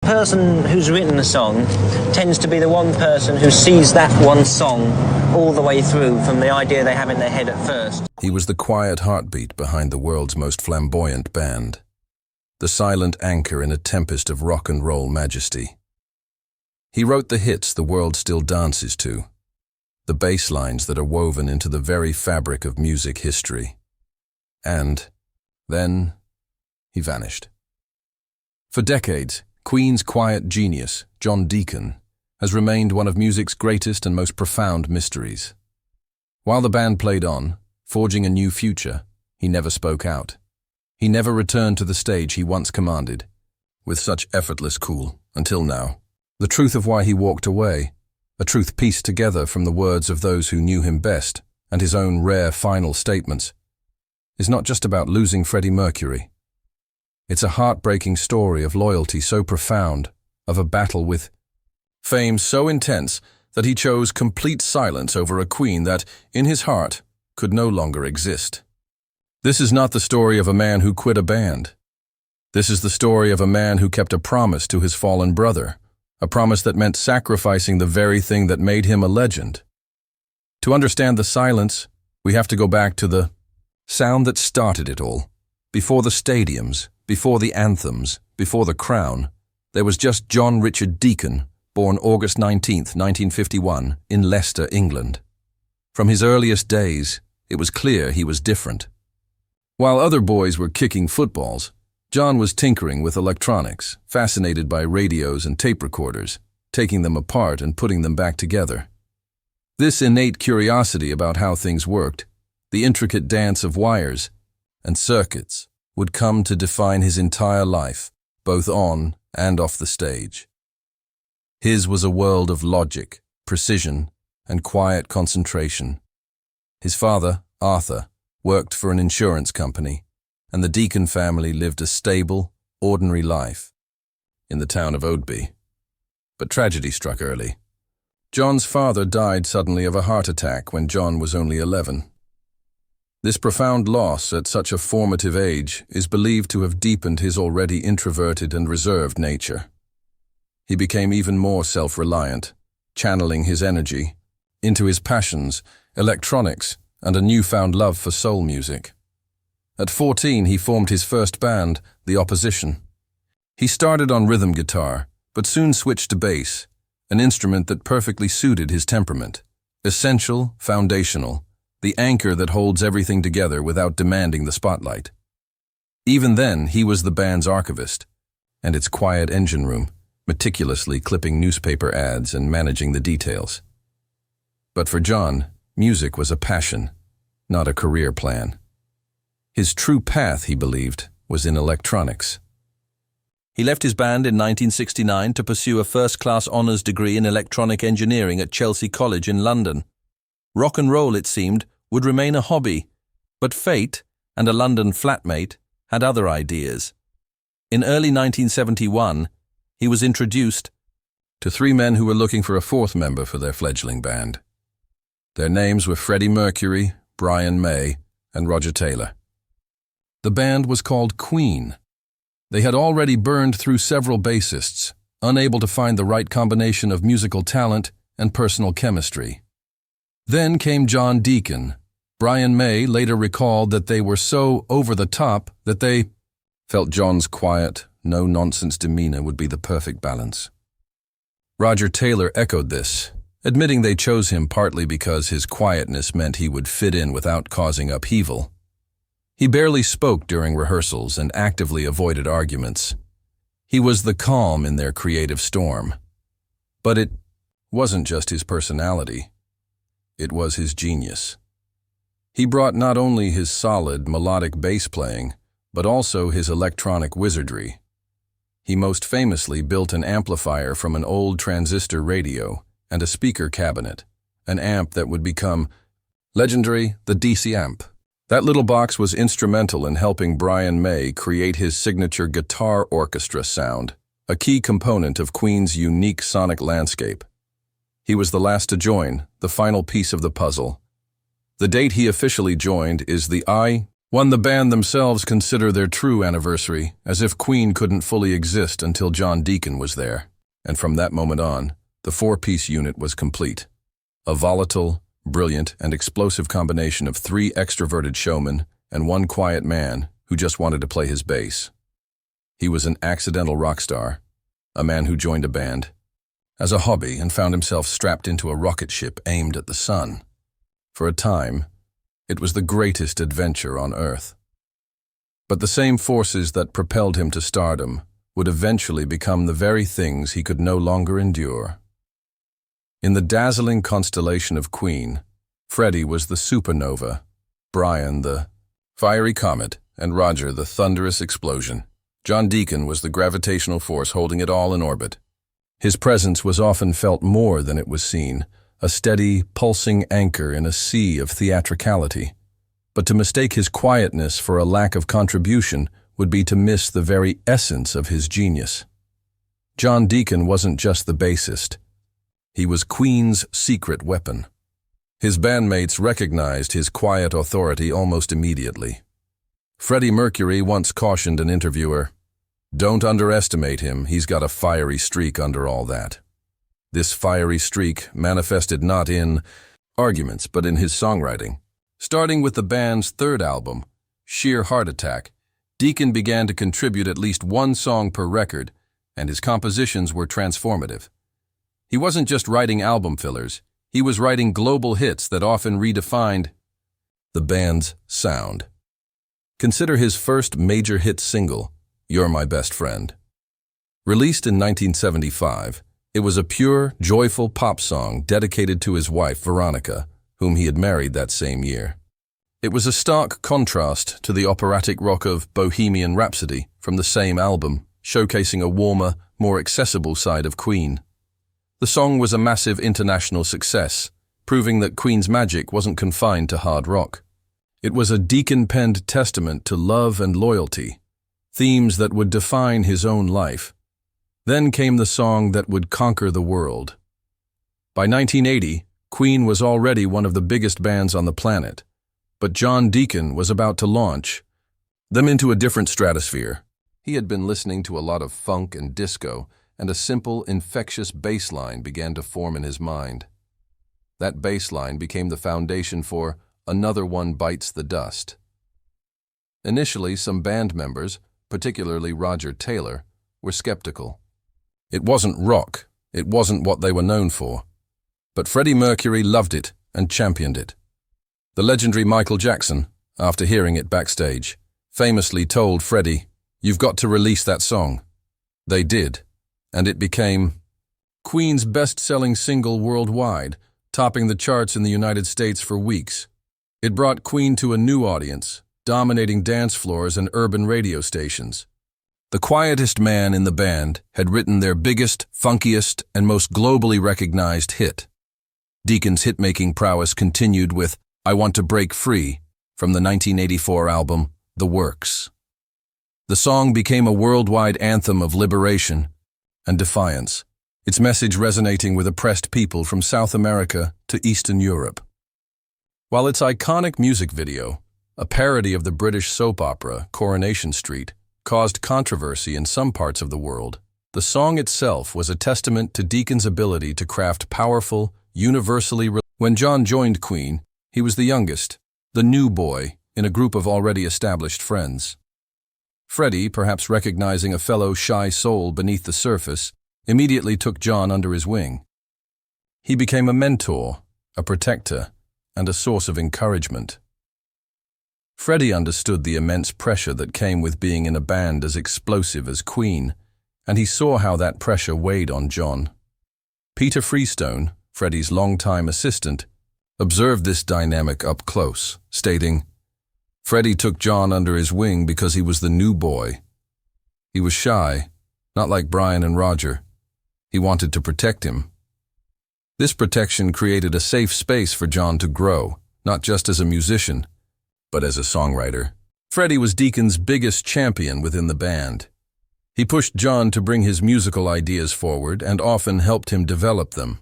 person who's written a song tends to be the one person who sees that one song all the way through, from the idea they have in their head at first. He was the quiet heartbeat behind the world's most flamboyant band, the silent anchor in a tempest of rock and roll majesty. He wrote the hits the world still dances to, the bass lines that are woven into the very fabric of music history. And then he vanished. For decades, Queen's quiet genius, John Deacon, has remained one of music's greatest and most profound mysteries. While the band played on, forging a new future, he never spoke out. He never returned to the stage he once commanded, with such effortless cool, until now. The truth of why he walked away, a truth pieced together from the words of those who knew him best and his own rare final statements, is not just about losing Freddie Mercury. It's a heartbreaking story of loyalty so profound, of a battle with fame so intense that he chose complete silence over a queen that, in his heart, could no longer exist. This is not the story of a man who quit a band. This is the story of a man who kept a promise to his fallen brother, a promise that meant sacrificing the very thing that made him a legend. To understand the silence, we have to go back to the sound that started it all. Before the stadiums, before the anthems, before the crown, there was just John Richard Deacon, born August 19, 1951, in Leicester, England. From his earliest days, it was clear he was different. While other boys were kicking footballs, John was tinkering with electronics, fascinated by radios and tape recorders, taking them apart and putting them back together. This innate curiosity about how things worked, the intricate dance of wires and circuits, would come to define his entire life, both on and off the stage. His was a world of logic, precision, and quiet concentration. His father, Arthur, worked for an insurance company, and the Deacon family lived a stable, ordinary life in the town of Oadby. But tragedy struck early. John's father died suddenly of a heart attack when John was only 11. This profound loss at such a formative age is believed to have deepened his already introverted and reserved nature. He became even more self-reliant, channeling his energy into his passions, electronics, and a newfound love for soul music. At 14, he formed his first band, The Opposition. He started on rhythm guitar, but soon switched to bass, an instrument that perfectly suited his temperament. Essential, foundational, the anchor that holds everything together without demanding the spotlight. Even then, he was the band's archivist, and its quiet engine room, meticulously clipping newspaper ads and managing the details. But for John, music was a passion, not a career plan. His true path, he believed, was in electronics. He left his band in 1969 to pursue a first-class honours degree in electronic engineering at Chelsea College in London. Rock and roll, it seemed, would remain a hobby, but fate, and a London flatmate, had other ideas. In early 1971, he was introduced to three men who were looking for a fourth member for their fledgling band. Their names were Freddie Mercury, Brian May, and Roger Taylor. The band was called Queen. They had already burned through several bassists, unable to find the right combination of musical talent and personal chemistry. Then came John Deacon. Brian May later recalled that they were so over the top that they felt John's quiet, no-nonsense demeanor would be the perfect balance. Roger Taylor echoed this, admitting they chose him partly because his quietness meant he would fit in without causing upheaval. He barely spoke during rehearsals and actively avoided arguments. He was the calm in their creative storm. But it wasn't just his personality. It was his genius. He brought not only his solid, melodic bass playing, but also his electronic wizardry. He most famously built an amplifier from an old transistor radio and a speaker cabinet, an amp that would become legendary, the DC amp. That little box was instrumental in helping Brian May create his signature guitar orchestra sound, a key component of Queen's unique sonic landscape. He was the last to join, the final piece of the puzzle. The date he officially joined is the one the band themselves consider their true anniversary, as if Queen couldn't fully exist until John Deacon was there. And from that moment on, the four-piece unit was complete. A volatile, brilliant, and explosive combination of three extroverted showmen and one quiet man who just wanted to play his bass. He was an accidental rock star, a man who joined a band as a hobby and found himself strapped into a rocket ship aimed at the sun. For a time, it was the greatest adventure on Earth. But the same forces that propelled him to stardom would eventually become the very things he could no longer endure. In the dazzling constellation of Queen, Freddie was the supernova, Brian the fiery comet, and Roger the thunderous explosion. John Deacon was the gravitational force holding it all in orbit. His presence was often felt more than it was seen, a steady, pulsing anchor in a sea of theatricality. But to mistake his quietness for a lack of contribution would be to miss the very essence of his genius. John Deacon wasn't just the bassist. He was Queen's secret weapon. His bandmates recognized his quiet authority almost immediately. Freddie Mercury once cautioned an interviewer, "Don't underestimate him, he's got a fiery streak under all that." This fiery streak manifested not in arguments, but in his songwriting. Starting with the band's third album, Sheer Heart Attack, Deacon began to contribute at least one song per record, and his compositions were transformative. He wasn't just writing album fillers, he was writing global hits that often redefined the band's sound. Consider his first major hit single, You're My Best Friend. Released in 1975, it was a pure, joyful pop song dedicated to his wife, Veronica, whom he had married that same year. It was a stark contrast to the operatic rock of Bohemian Rhapsody from the same album, showcasing a warmer, more accessible side of Queen. The song was a massive international success, proving that Queen's magic wasn't confined to hard rock. It was a Deacon-penned testament to love and loyalty, themes that would define his own life. Then came the song that would conquer the world. By 1980, Queen was already one of the biggest bands on the planet, but John Deacon was about to launch them into a different stratosphere. He had been listening to a lot of funk and disco, and a simple, infectious bass line began to form in his mind. That bass line became the foundation for Another One Bites the Dust. Initially, some band members, particularly Roger Taylor, were skeptical. It wasn't rock, it wasn't what they were known for. But Freddie Mercury loved it and championed it. The legendary Michael Jackson, after hearing it backstage, famously told Freddie, "You've got to release that song." They did, and it became Queen's best-selling single worldwide, topping the charts in the United States for weeks. It brought Queen to a new audience, dominating dance floors and urban radio stations. The quietest man in the band had written their biggest, funkiest, and most globally recognized hit. Deacon's hit-making prowess continued with I Want to Break Free from the 1984 album The Works. The song became a worldwide anthem of liberation and defiance, its message resonating with oppressed people from South America to Eastern Europe. While its iconic music video, a parody of the British soap opera Coronation Street, caused controversy in some parts of the world, the song itself was a testament to Deacon's ability to craft powerful, When John joined Queen, he was the youngest, the new boy, in a group of already established friends. Freddie, perhaps recognizing a fellow shy soul beneath the surface, immediately took John under his wing. He became a mentor, a protector, and a source of encouragement. Freddie understood the immense pressure that came with being in a band as explosive as Queen, and he saw how that pressure weighed on John. Peter Freestone, Freddie's longtime assistant, observed this dynamic up close, stating, "Freddie took John under his wing because he was the new boy. He was shy, not like Brian and Roger. He wanted to protect him. This protection created a safe space for John to grow, not just as a musician, but as a songwriter." Freddie was Deacon's biggest champion within the band. He pushed John to bring his musical ideas forward and often helped him develop them.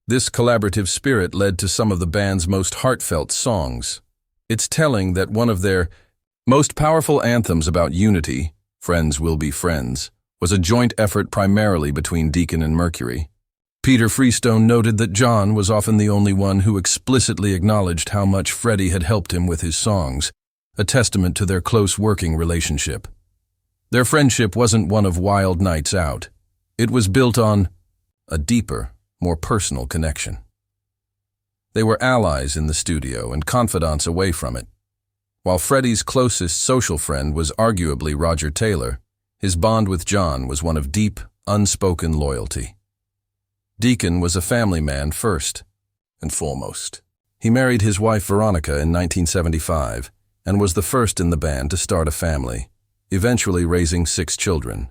This collaborative spirit led to some of the band's most heartfelt songs. It's telling that one of their Most powerful anthems about unity, Friends Will Be Friends, was a joint effort primarily between Deacon and Mercury. Peter Freestone noted that John was often the only one who explicitly acknowledged how much Freddie had helped him with his songs, a testament to their close working relationship. Their friendship wasn't one of wild nights out. It was built on a deeper, more personal connection. They were allies in the studio and confidants away from it. While Freddie's closest social friend was arguably Roger Taylor, his bond with John was one of deep, unspoken loyalty. Deacon was a family man first and foremost. He married his wife Veronica in 1975 and was the first in the band to start a family, eventually raising 6 children.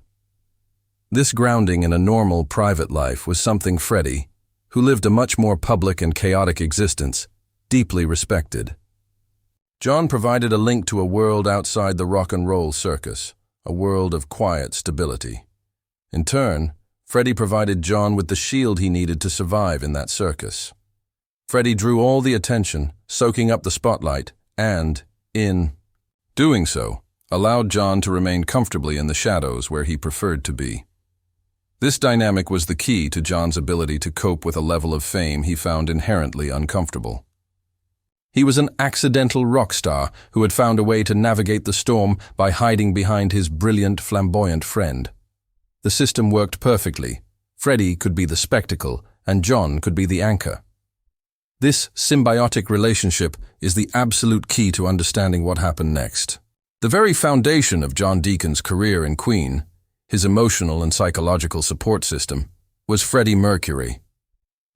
This grounding in a normal, private life was something Freddie, who lived a much more public and chaotic existence, deeply respected. John provided a link to a world outside the rock and roll circus, a world of quiet stability. In turn, Freddie provided John with the shield he needed to survive in that circus. Freddie drew all the attention, soaking up the spotlight, and, in doing so, allowed John to remain comfortably in the shadows where he preferred to be. This dynamic was the key to John's ability to cope with a level of fame he found inherently uncomfortable. He was an accidental rock star who had found a way to navigate the storm by hiding behind his brilliant, flamboyant friend. The system worked perfectly. Freddie could be the spectacle, and John could be the anchor. This symbiotic relationship is the absolute key to understanding what happened next. The very foundation of John Deacon's career in Queen, his emotional and psychological support system, was Freddie Mercury.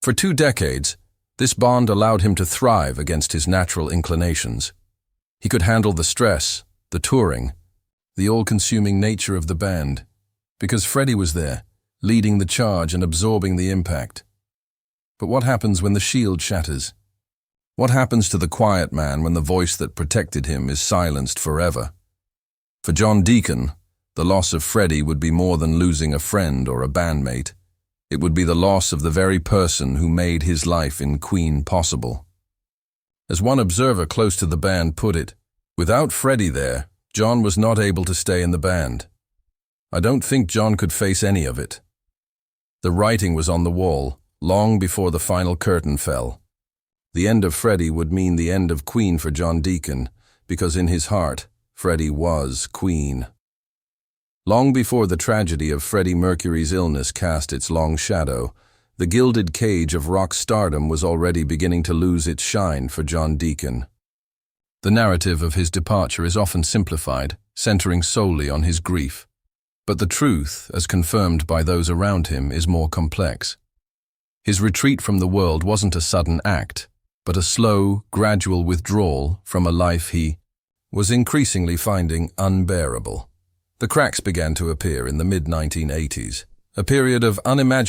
For 2 decades, this bond allowed him to thrive against his natural inclinations. He could handle the stress, the touring, the all-consuming nature of the band, because Freddie was there, leading the charge and absorbing the impact. But what happens when the shield shatters? What happens to the quiet man when the voice that protected him is silenced forever? For John Deacon, the loss of Freddie would be more than losing a friend or a bandmate. It would be the loss of the very person who made his life in Queen possible. As one observer close to the band put it, without Freddie there, John was not able to stay in the band. I don't think John could face any of it. The writing was on the wall, long before the final curtain fell. The end of Freddie would mean the end of Queen for John Deacon, because in his heart, Freddie was Queen. Long before the tragedy of Freddie Mercury's illness cast its long shadow, the gilded cage of rock stardom was already beginning to lose its shine for John Deacon. The narrative of his departure is often simplified, centering solely on his grief. But the truth, as confirmed by those around him, is more complex. His retreat from the world wasn't a sudden act, but a slow, gradual withdrawal from a life he was increasingly finding unbearable. The cracks began to appear in the mid-1980s, a period of unimaginable